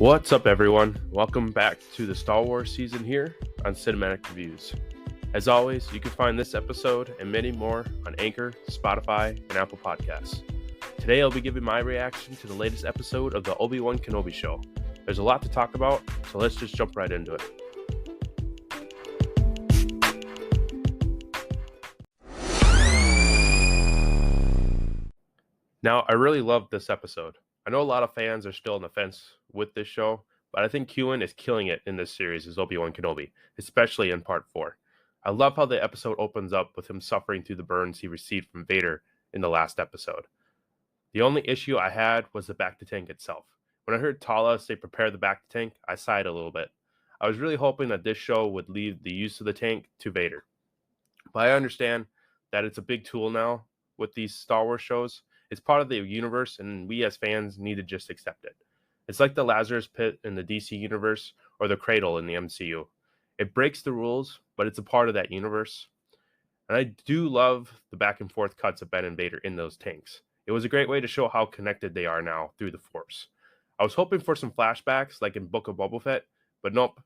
What's up, everyone? Welcome back to the Star Wars season here on Cinematic Reviews. As always, you can find this episode and many more on Anchor, Spotify, and Apple Podcasts. Today, I'll be giving my reaction to the latest episode of the Obi-Wan Kenobi show. There's a lot to talk about, so let's just jump right into it. Now, I really loved this episode. I know a lot of fans are still on the fence with this show, but I think Ewan is killing it in this series as Obi-Wan Kenobi, especially in Part 4. I love how the episode opens up with him suffering through the burns he received from Vader in the last episode. The only issue I had was the bacta-tank itself. When I heard Tala say prepare the bacta-tank, I sighed a little bit. I was really hoping that this show would leave the use of the tank to Vader. But I understand that it's a big tool now with these Star Wars shows. It's part of the universe, and we as fans need to just accept it. It's like the Lazarus Pit in the DC universe or the Cradle in the MCU. It breaks the rules, but it's a part of that universe. And I do love the back and forth cuts of Ben and Vader in those tanks. It was a great way to show how connected they are now through the Force. I was hoping for some flashbacks like in Book of Boba Fett, but nope.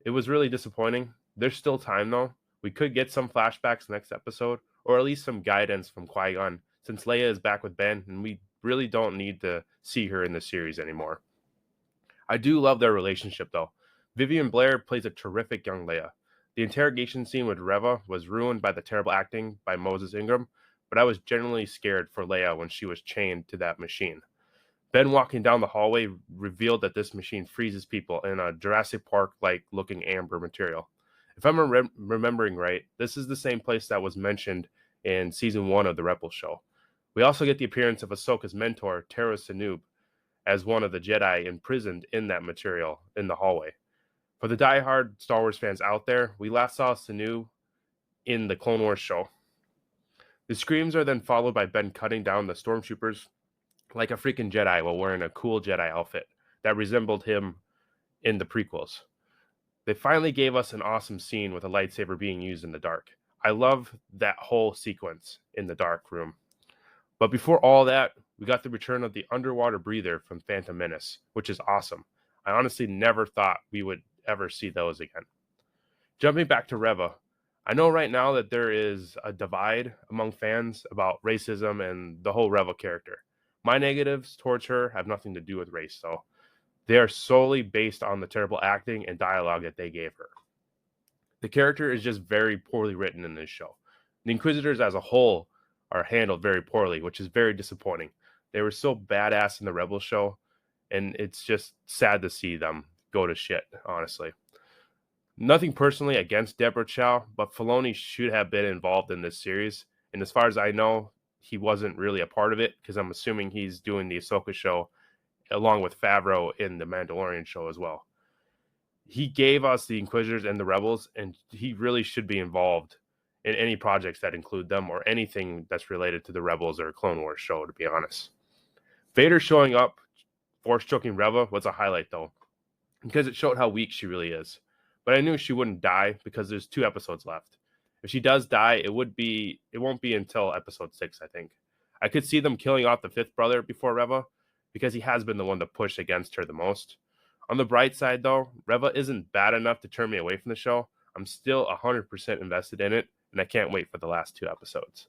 It was really disappointing. There's still time though. We could get some flashbacks next episode, or at least some guidance from Qui-Gon, since Leia is back with Ben, and we really don't need to see her in the series anymore. I do love their relationship, though. Vivian Blair plays a terrific young Leia. The interrogation scene with Reva was ruined by the terrible acting by Moses Ingram, but I was genuinely scared for Leia when she was chained to that machine. Ben walking down the hallway revealed that this machine freezes people in a Jurassic Park-like looking amber material. If I'm remembering right, this is the same place that was mentioned in Season 1 of the Rebels show. We also get the appearance of Ahsoka's mentor, Tara Sinub, as one of the Jedi imprisoned in that material in the hallway. For the die-hard Star Wars fans out there, we last saw Sinub in the Clone Wars show. The screams are then followed by Ben cutting down the stormtroopers like a freaking Jedi while wearing a cool Jedi outfit that resembled him in the prequels. They finally gave us an awesome scene with a lightsaber being used in the dark. I love that whole sequence in the dark room. But before all that, we got the return of the underwater breather from Phantom Menace, which is awesome. I honestly never thought we would ever see those again. Jumping back to Reva, I know right now that there is a divide among fans about racism and the whole Reva character. My negatives towards her have nothing to do with race, though. They are solely based on the terrible acting and dialogue that they gave her. The character is just very poorly written in this show. The Inquisitors as a whole are handled very poorly, which is very disappointing. They were so badass in the Rebels show, and it's just sad to see them go to shit, honestly. Nothing personally against Deborah Chow, but Filoni should have been involved in this series, and as far as I know, he wasn't really a part of it, because I'm assuming he's doing the Ahsoka show along with Favreau in the Mandalorian show as well. He gave us the Inquisitors and the Rebels, and he really should be involved in any projects that include them or anything that's related to the Rebels or Clone Wars show, to be honest. Vader showing up, force choking Reva, was a highlight, though, because it showed how weak she really is. But I knew she wouldn't die because there's 2 episodes left. If she does die, it won't be until episode 6, I think. I could see them killing off the 5th brother before Reva, because he has been the one to push against her the most. On the bright side, though, Reva isn't bad enough to turn me away from the show. I'm still 100% invested in it, and I can't wait for the last 2 episodes.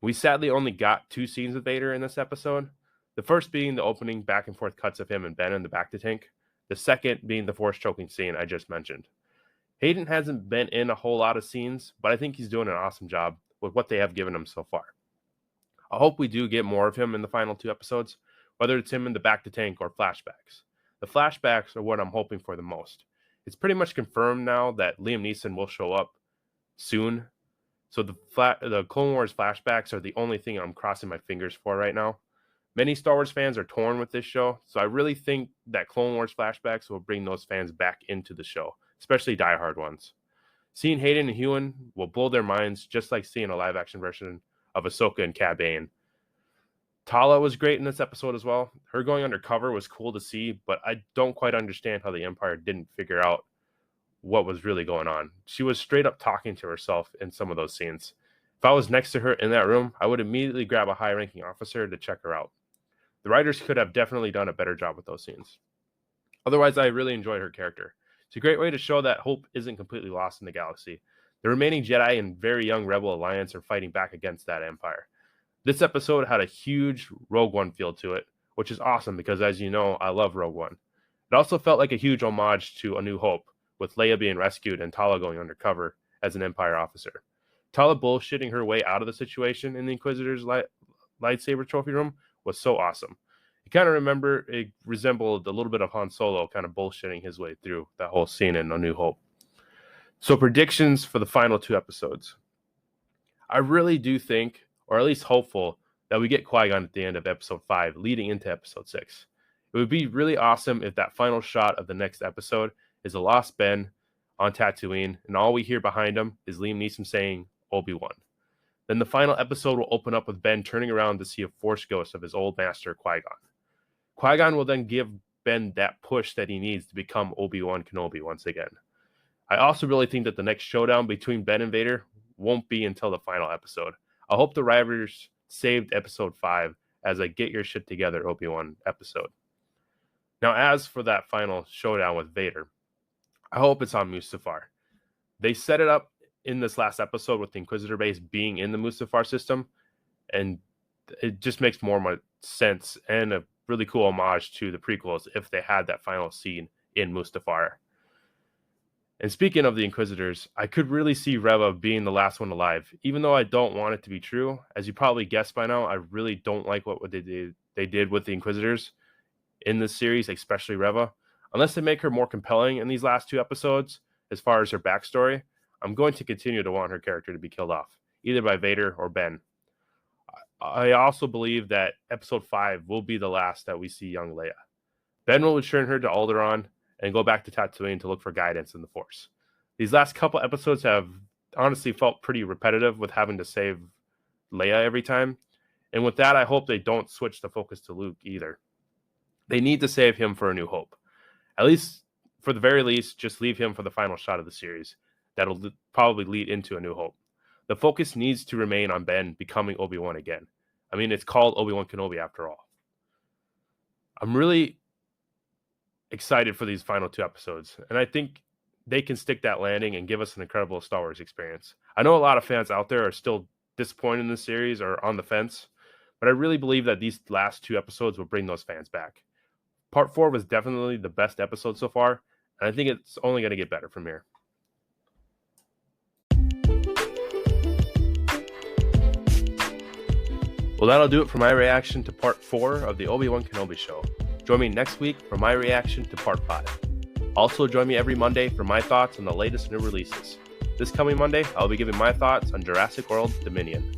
We sadly only got 2 scenes with Vader in this episode. The first being the opening back and forth cuts of him and Ben in the bacta-tank. The second being the force choking scene I just mentioned. Hayden hasn't been in a whole lot of scenes, but I think he's doing an awesome job with what they have given him so far. I hope we do get more of him in the final 2 episodes, whether it's him in the bacta-tank or flashbacks. The flashbacks are what I'm hoping for the most. It's pretty much confirmed now that Liam Neeson will show up soon. So the Clone Wars flashbacks are the only thing I'm crossing my fingers for right now. Many Star Wars fans are torn with this show, so I really think that Clone Wars flashbacks will bring those fans back into the show, especially diehard ones. Seeing Hayden and Ewan will blow their minds, just like seeing a live-action version of Ahsoka and Cad Bane. Tala was great in this episode as well. Her going undercover was cool to see, but I don't quite understand how the Empire didn't figure out what was really going on. She was straight up talking to herself in some of those scenes. If I was next to her in that room, I would immediately grab a high-ranking officer to check her out. The writers could have definitely done a better job with those scenes. Otherwise, I really enjoyed her character. It's a great way to show that hope isn't completely lost in the galaxy. The remaining Jedi and very young Rebel Alliance are fighting back against that empire. This episode had a huge Rogue One feel to it, which is awesome because, as you know, I love Rogue One. It also felt like a huge homage to A New Hope, with Leia being rescued and Tala going undercover as an Empire officer. Tala bullshitting her way out of the situation in the Inquisitor's lightsaber trophy room was so awesome. It resembled a little bit of Han Solo kind of bullshitting his way through that whole scene in A New Hope. So predictions for the final 2 episodes. I really do think, or at least hopeful, that we get Qui-Gon at the end of episode 5, leading into episode 6. It would be really awesome if that final shot of the next episode is a lost Ben on Tatooine, and all we hear behind him is Liam Neeson saying, Obi-Wan. Then the final episode will open up with Ben turning around to see a Force ghost of his old master, Qui-Gon. Qui-Gon will then give Ben that push that he needs to become Obi-Wan Kenobi once again. I also really think that the next showdown between Ben and Vader won't be until the final episode. I hope the writers saved episode 5 as a get your shit together Obi-Wan episode. Now, as for that final showdown with Vader, I hope it's on Mustafar. They set it up in this last episode with the Inquisitor base being in the Mustafar system, and it just makes more sense and a really cool homage to the prequels if they had that final scene in Mustafar. And speaking of the Inquisitors, I could really see Reva being the last one alive, even though I don't want it to be true. As you probably guessed by now, I really don't like what they did with the Inquisitors in this series, especially Reva. Unless they make her more compelling in these last 2 episodes, as far as her backstory, I'm going to continue to want her character to be killed off, either by Vader or Ben. I also believe that episode 5 will be the last that we see young Leia. Ben will return her to Alderaan and go back to Tatooine to look for guidance in the Force. These last couple episodes have honestly felt pretty repetitive with having to save Leia every time. And with that, I hope they don't switch the focus to Luke either. They need to save him for A New Hope. At least, for the very least, just leave him for the final shot of the series. That'll probably lead into A New Hope. The focus needs to remain on Ben becoming Obi-Wan again. I mean, it's called Obi-Wan Kenobi after all. I'm really excited for these final 2 episodes, and I think they can stick that landing and give us an incredible Star Wars experience. I know a lot of fans out there are still disappointed in this series or on the fence, but I really believe that these last 2 episodes will bring those fans back. Part 4 was definitely the best episode so far, and I think it's only going to get better from here. Well, that'll do it for my reaction to Part 4 of the Obi-Wan Kenobi show. Join me next week for my reaction to Part 5. Also, join me every Monday for my thoughts on the latest new releases. This coming Monday, I'll be giving my thoughts on Jurassic World Dominion.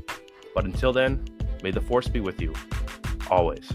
But until then, may the Force be with you, always.